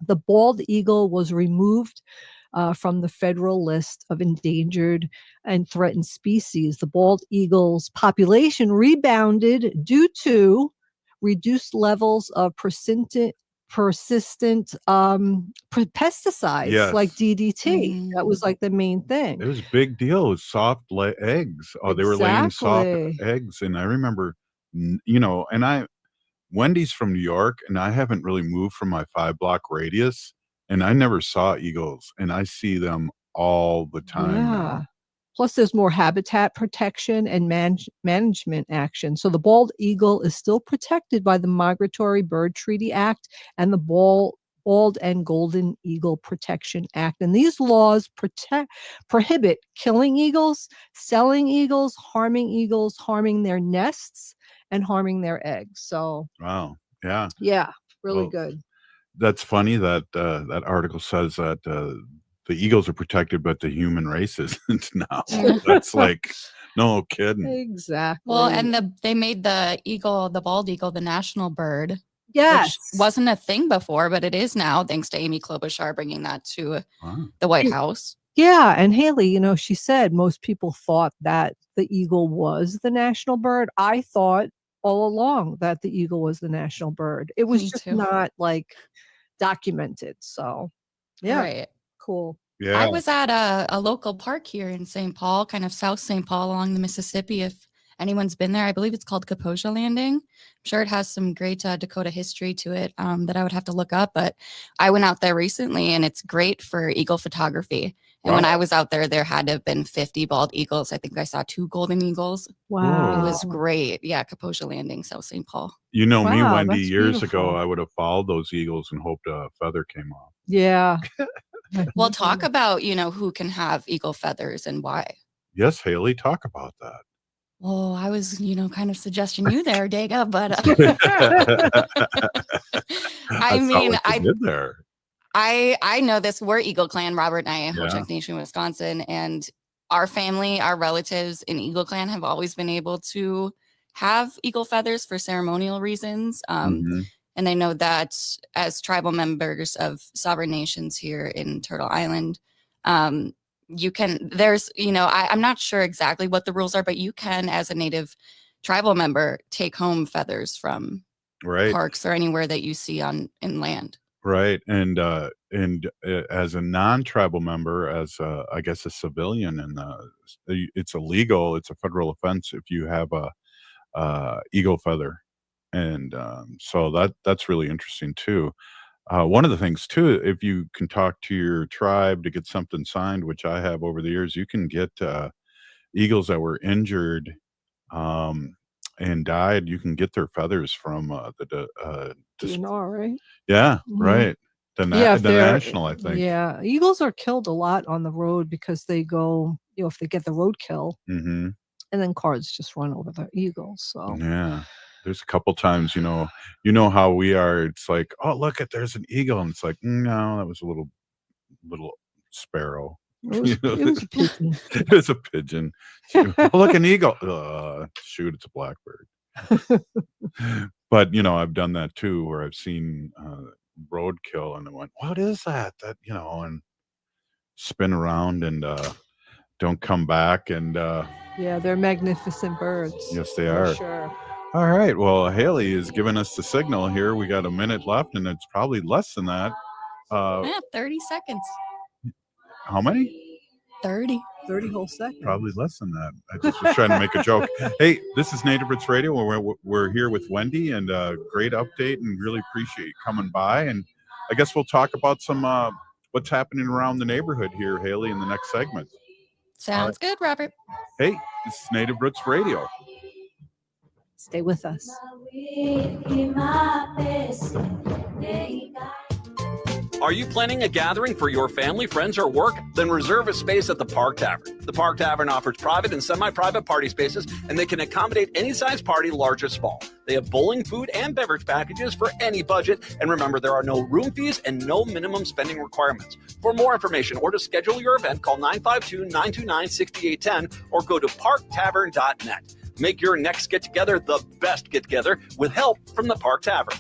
the bald eagle was removed from the federal list of endangered and threatened species. The bald eagle's population rebounded due to reduced levels of persistent pesticides like Yes. DDT. That was like the main thing. It was a big deal. It was soft eggs. Oh, they were laying soft Exactly. eggs. And I remember, and Wendy's from New York, and I haven't really moved from my 5-block radius, and I never saw eagles, and I see them all the time now. Plus, there's more habitat protection and management action. So the bald eagle is still protected by the Migratory Bird Treaty Act and the Bald and Golden Eagle Protection Act. And these laws prohibit killing eagles, selling eagles, harming their nests, and harming their eggs. So Wow. Yeah. yeah, really Well, good. That's funny that that article says that the eagles are protected, but the human race isn't now. That's like, no kidding. Exactly. Well, and they made the bald eagle, the national bird. Yes. Which wasn't a thing before, but it is now, thanks to Amy Klobuchar bringing that to the White House. Yeah, and Haley, she said most people thought that the eagle was the national bird. I thought all along that the eagle was the national bird. It was Me just too. not documented. So, yeah, Right. cool. Yeah. I was at a local park here in St. Paul, kind of South St. Paul along the Mississippi. If anyone's been there, I believe it's called Kaposia Landing. I'm sure it has some great Dakota history to it that I would have to look up. But I went out there recently, and it's great for eagle photography. And when I was out there, there had to have been 50 bald eagles. I think I saw 2 golden eagles. Wow. It was great. Yeah, Kaposia Landing, South St. Paul. Me, Wow, Wendy, that's years beautiful. ago, I would have followed those eagles and hoped a feather came off. Yeah. Well, talk about, who can have eagle feathers and why. Yes, Haley, talk about that. Well, I was, kind of suggesting you there, Daga, but I mean, I did there. I know this. We're Eagle Clan, Robert and I, Yeah. Ho-Chunk Nation, Wisconsin, and our family, our relatives in Eagle Clan have always been able to have eagle feathers for ceremonial reasons. Mhm. And I know that as tribal members of sovereign nations here in Turtle Island, you can, I'm not sure exactly what the rules are, but you can, as a native tribal member, take home feathers from parks or anywhere that you see in land. Right. And as a non-tribal member, as I guess a civilian, and it's illegal. It's a federal offense if you have a eagle feather, and so that's really interesting too. One of the things too, if you can talk to your tribe to get something signed, which I have over the years, you can get eagles that were injured and died. You can get their feathers from DNR, right? yeah, Mhm. right. The if they're- national, I think. Yeah, eagles are killed a lot on the road because they go, if they get the roadkill, Hmm. and then cars just run over the eagles. So Yeah. There's a couple times, you know how we are. It's like, oh, look there's an eagle, and it's like, no, that was a little sparrow. it was, it was a pigeon. It was a pigeon. Oh, look, an eagle. Shoot, it's a blackbird. But I've done that too, where I've seen roadkill, and I went, what is that? And spin around and don't come back. And Yeah, they're magnificent birds. yes, they for are. Sure. All right. Well, Haley is giving us the signal here. We got a minute left, and it's probably less than that. 30 seconds. How many? 30 whole seconds. Probably less than that. I just was trying to make a joke. Hey, this is Native Roots Radio. We're here with Wendy, and great update, and really appreciate you coming by. And I guess we'll talk about some what's happening around the neighborhood here, Haley, in the next segment. Sounds good, Robert. Hey, this is Native Roots Radio. Stay with us. Are you planning a gathering for your family, friends, or work? Then reserve a space at the Park Tavern. The Park Tavern offers private and semi-private party spaces, and they can accommodate any size party, large or small. They have bowling, food, and beverage packages for any budget. And remember, there are no room fees and no minimum spending requirements. For more information or to schedule your event, call 952-929-6810 or go to parktavern.net. Make your next get-together the best get-together with help from the Park Tavern.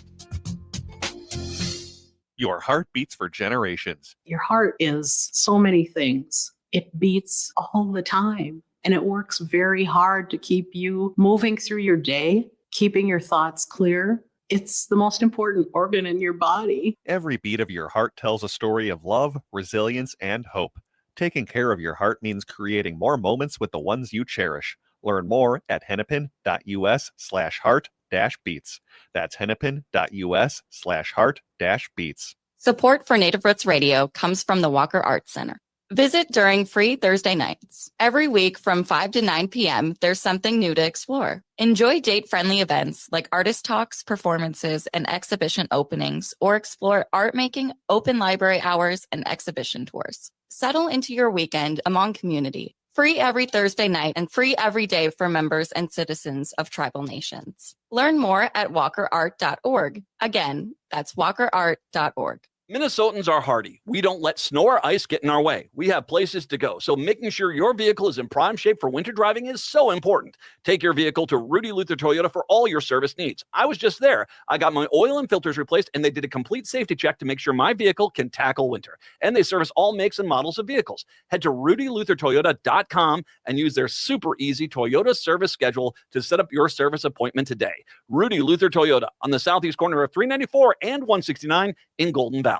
Your heart beats for generations. Your heart is so many things. It beats all the time, and it works very hard to keep you moving through your day, keeping your thoughts clear. It's the most important organ in your body. Every beat of your heart tells a story of love, resilience, and hope. Taking care of your heart means creating more moments with the ones you cherish. Learn more at hennepin.us/heart-beats. That's hennepin.us/heart-beats. Support for Native Roots Radio comes from the Walker Arts Center. Visit during free Thursday nights. Every week from 5 to 9 p.m., there's something new to explore. Enjoy date-friendly events like artist talks, performances, and exhibition openings, or explore art making, open library hours, and exhibition tours. Settle into your weekend among community. Free every Thursday night and free every day for members and citizens of tribal nations. Learn more at walkerart.org. Again, that's walkerart.org. Minnesotans are hardy. We don't let snow or ice get in our way. We have places to go, so making sure your vehicle is in prime shape for winter driving is so important. Take your vehicle to Rudy Luther Toyota for all your service needs. I was just there. I got my oil and filters replaced, and they did a complete safety check to make sure my vehicle can tackle winter. And they service all makes and models of vehicles. Head to rudyluthertoyota.com and use their super easy Toyota service schedule to set up your service appointment today. Rudy Luther Toyota on the southeast corner of 394 and 169 in Golden Valley.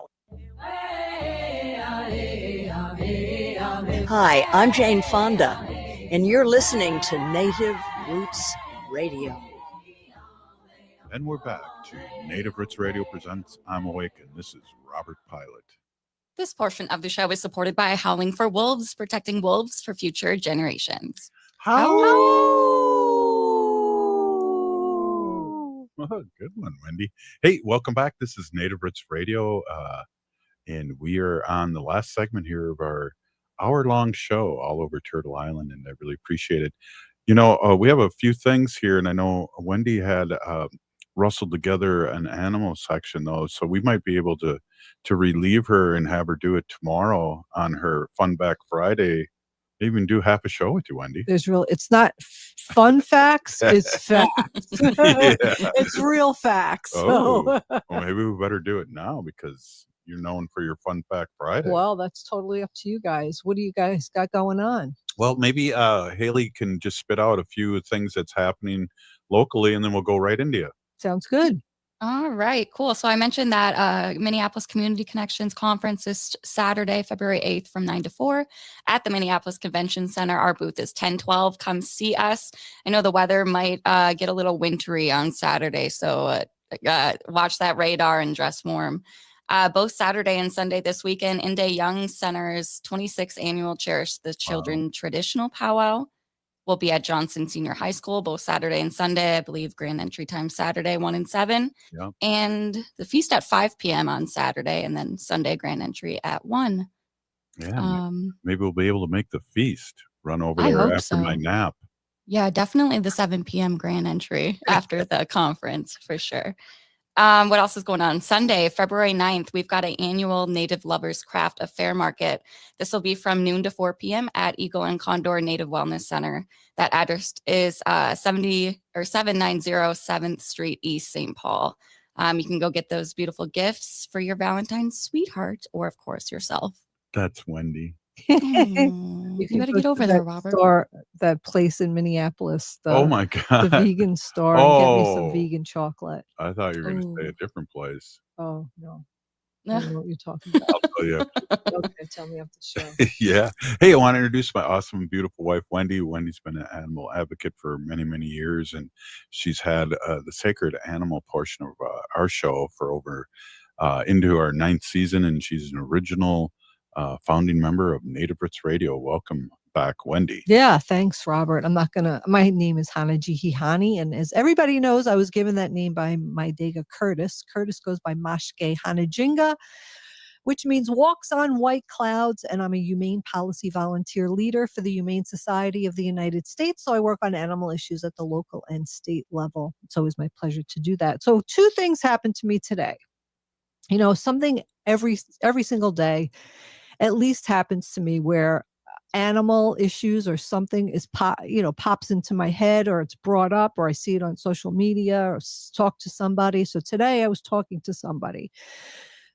Hi, I'm Jane Fonda, and you're listening to Native Roots Radio. And we're back to Native Roots Radio presents I'm Awake, and this is Robert Pilot. This portion of the show is supported by Howling for Wolves, protecting wolves for future generations. Oh, good one, Wendy. Hey, welcome back. This is Native Roots Radio, and we are on the last segment here of our hour-long show all over Turtle Island, and I really appreciate it. You know, we have a few things here, and I know Wendy had rustled together an animal section, though, so we might be able to relieve her and have her do it tomorrow on her Fun Back Friday. Even do half a show with you, Wendy. It's not fun facts, it's facts. It's real facts. Oh, well, maybe we better do it now because you're known for your Fun Fact Friday. Well, that's totally up to you guys. What do you guys got going on? Well, maybe Haley can just spit out a few things that's happening locally, and then we'll go right into you. Sounds good. All right, cool. So I mentioned that Minneapolis Community Connections Conference is Saturday, February 8th from 9 to 4 at the Minneapolis Convention Center. Our booth is 1012. Come see us. I know the weather might get a little wintry on Saturday, so watch that radar and dress warm. Both Saturday and Sunday this weekend, Inde Young Center's 26th annual Cherish the Children traditional powwow will be at Johnson Senior High School, both Saturday and Sunday. I believe grand entry time Saturday, 1 and 7. Yep. And the feast at 5 p.m. on Saturday, and then Sunday grand entry at 1. Yeah, maybe we'll be able to make the feast run over there after my nap. Yeah, definitely the 7 p.m. grand entry after the conference for sure. What else is going on? Sunday, February 9th, we've got an annual Native Lovers Craft Affair Market. This will be from noon to 4 p.m. at Eagle and Condor Native Wellness Center. That address is 790 7th Street East, St. Paul. You can go get those beautiful gifts for your Valentine's sweetheart or, of course, yourself. That's Wendy. You better get over there, Robert. That place in Minneapolis. Oh my God. The vegan store. And get me some vegan chocolate. I thought you were going to say a different place. Oh, no. I don't know what you're talking about. I'll tell you. Okay, tell me after the show. Yeah. Hey, I want to introduce my awesome and beautiful wife, Wendy. Wendy's been an animal advocate for many, many years, and she's had the sacred animal portion of our show for over into our 9th season, and she's an original founding member of Native Roots Radio. Welcome back, Wendy. Yeah, thanks, Robert. My name is Hanajihihani, and as everybody knows, I was given that name by my Dega Curtis. Curtis goes by Mashke Hanajinga, which means walks on white clouds, and I'm a humane policy volunteer leader for the Humane Society of the United States, so I work on animal issues at the local and state level. It's always my pleasure to do that. So 2 things happened to me today. You know, something every single day at least happens to me where animal issues or something pops into my head, or it's brought up, or I see it on social media, or talk to somebody. So today I was talking to somebody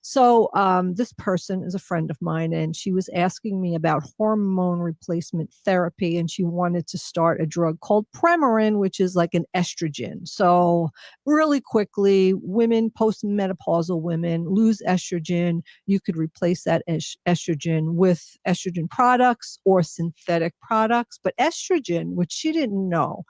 So this person is a friend of mine, and she was asking me about hormone replacement therapy, and she wanted to start a drug called Premarin, which is like an estrogen. So really quickly, women, postmenopausal women, lose estrogen. You could replace that estrogen with estrogen products or synthetic products, but estrogen, which she didn't know.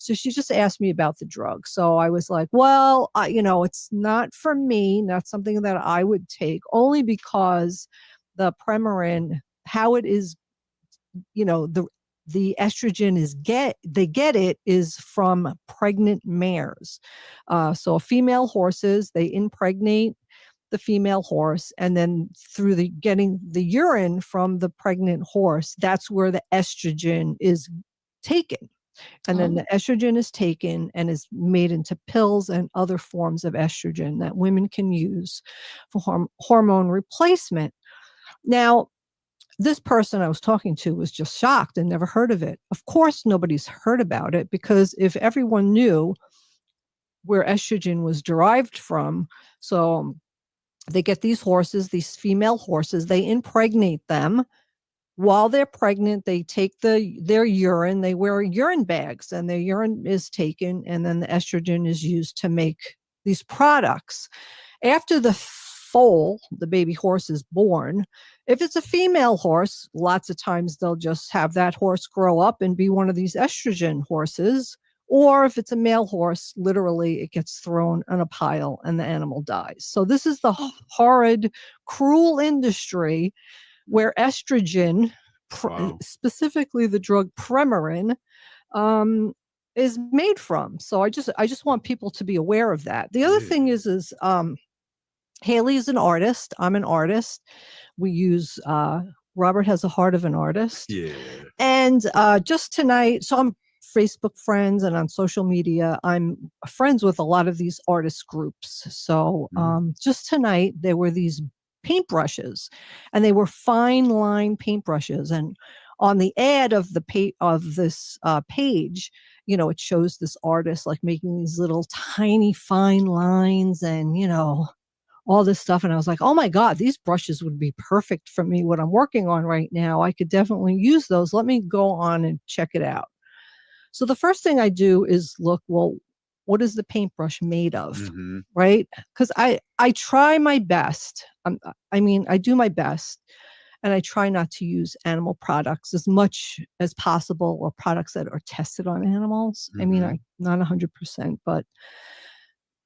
So she just asked me about the drug. So I was like, well, it's not for me, not something that I would take, only because the Premarin, how it is, the estrogen they get it is from pregnant mares. So female horses, they impregnate the female horse, and then through getting the urine from the pregnant horse, that's where the estrogen is taken. And then the estrogen is taken and is made into pills and other forms of estrogen that women can use for hormone replacement. Now, this person I was talking to was just shocked and never heard of it. Of course, nobody's heard about it, because if everyone knew where estrogen was derived from, so they get these horses, these female horses, they impregnate them. While they're pregnant, they take their urine, they wear urine bags, and their urine is taken, and then the estrogen is used to make these products. After the foal, the baby horse, is born, if it's a female horse, lots of times they'll just have that horse grow up and be one of these estrogen horses. Or if it's a male horse, literally it gets thrown in a pile and the animal dies. So this is the horrid, cruel industry where estrogen, specifically the drug Premarin, is made from. So I just want people to be aware of that. The other thing is Haley is an artist. I'm an artist. We use Robert has a heart of an artist. Yeah. And just tonight, so I'm Facebook friends, and on social media, I'm friends with a lot of these artist groups. So just tonight, there were these paintbrushes, and they were fine line paintbrushes. And on the ad of this page, it shows this artist like making these little tiny fine lines and all this stuff. And I was like, oh my God, these brushes would be perfect for me, what I'm working on right now. I could definitely use those. Let me go on and check it out. So the first thing I do is look, well, what is the paintbrush made of? Right? Because I try my best. I do my best, and I try not to use animal products as much as possible, or products that are tested on animals. I'm not 100%, but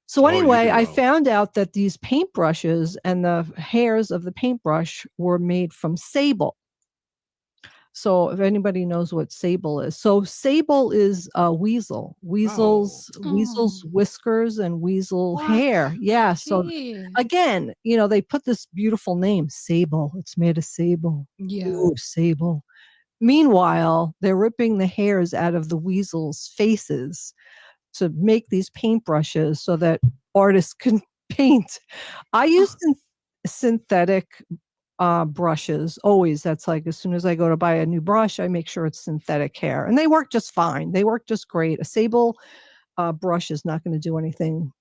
so anyway, I found out that these paintbrushes and the hairs of the paintbrush were made from sable. So if anybody knows what sable is. So sable is a weasel. Weasel's whiskers and weasel hair. Yeah. So again, they put this beautiful name, sable. It's made of sable. Yeah. Ooh, sable. Meanwhile, they're ripping the hairs out of the weasels' faces to make these paintbrushes so that artists can paint. I use synthetic brushes always. That's like, as soon as I go to buy a new brush, I make sure it's synthetic hair, and they work just fine. They work just great. A sable brush is not going to do anything.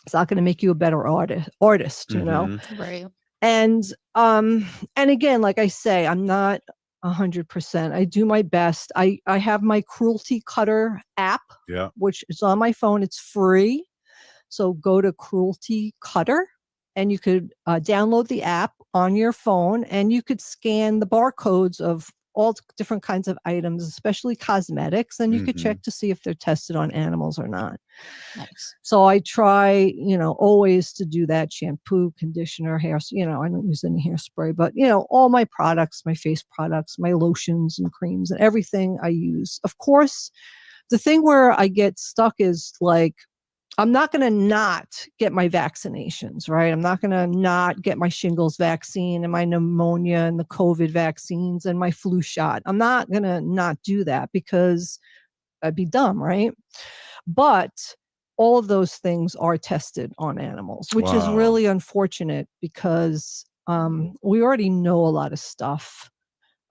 It's not going to make you a better artist, Right. And again, like I say, I'm not 100%. I do my best. I have my Cruelty Cutter app, which is on my phone. It's free. So go to Cruelty Cutter, and you could download the app on your phone, and you could scan the barcodes of all different kinds of items, especially cosmetics, and you could check to see if they're tested on animals or not. Nice. So I try, always to do that. Shampoo, conditioner, hair, I don't use any hairspray, but all my products, my face products, my lotions and creams and everything I use. Of course, the thing where I get stuck is like, I'm not going to not get my vaccinations, right? I'm not going to not get my shingles vaccine and my pneumonia and the COVID vaccines and my flu shot. I'm not going to not do that, because I'd be dumb, right? But all of those things are tested on animals, which is really unfortunate, because we already know a lot of stuff.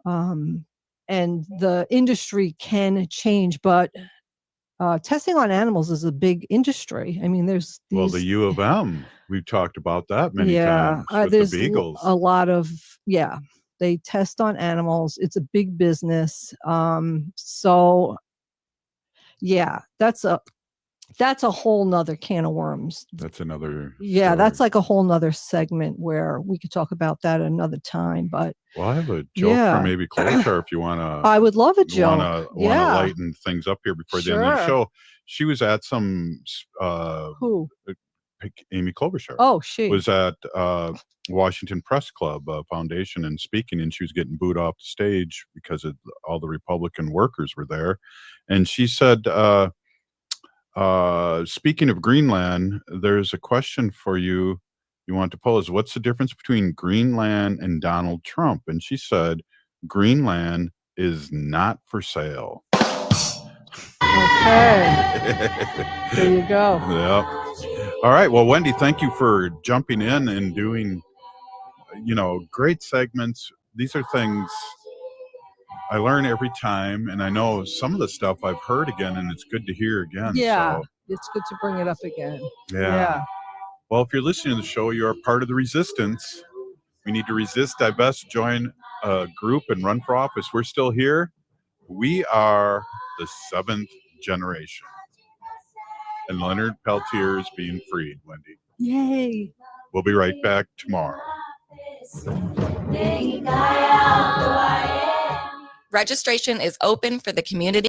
And the industry can change, but testing on animals is a big industry. I mean, there's these. Well, the U of M We've talked about that many Yeah, times with there's the beagles. a lot of they test on animals. It's a big business. So yeah, that's a whole nother can of worms. That's another Yeah, story. that's like a whole nother segment where we could talk about that another time. But Well, I have a joke for maybe Klobuchar if you want to. I would love a joke. Want to lighten things up here before the end of the show. She was at some who? Amy Klobuchar. Oh, she was at Washington Press Club Foundation and speaking, and she was getting booed off the stage because all the Republican workers were there, and she said, "Speaking of Greenland, there's a question for you. You want to pose? What's the difference between Greenland and Donald Trump?" And she said, "Greenland is not for sale." Okay. There you go. Yeah. All right. Well, Wendy, thank you for jumping in and doing, great segments. These are things I learn every time, and I know some of the stuff I've heard again, and it's good to hear again. Yeah, so. It's good to bring it up again. Yeah. Well, if you're listening to the show, you're a part of the resistance. We need to resist, divest, join a group, and run for office. We're still here. We are the 7th generation. And Leonard Peltier is being freed, Wendy. Yay. We'll be right back tomorrow. Registration is open for the community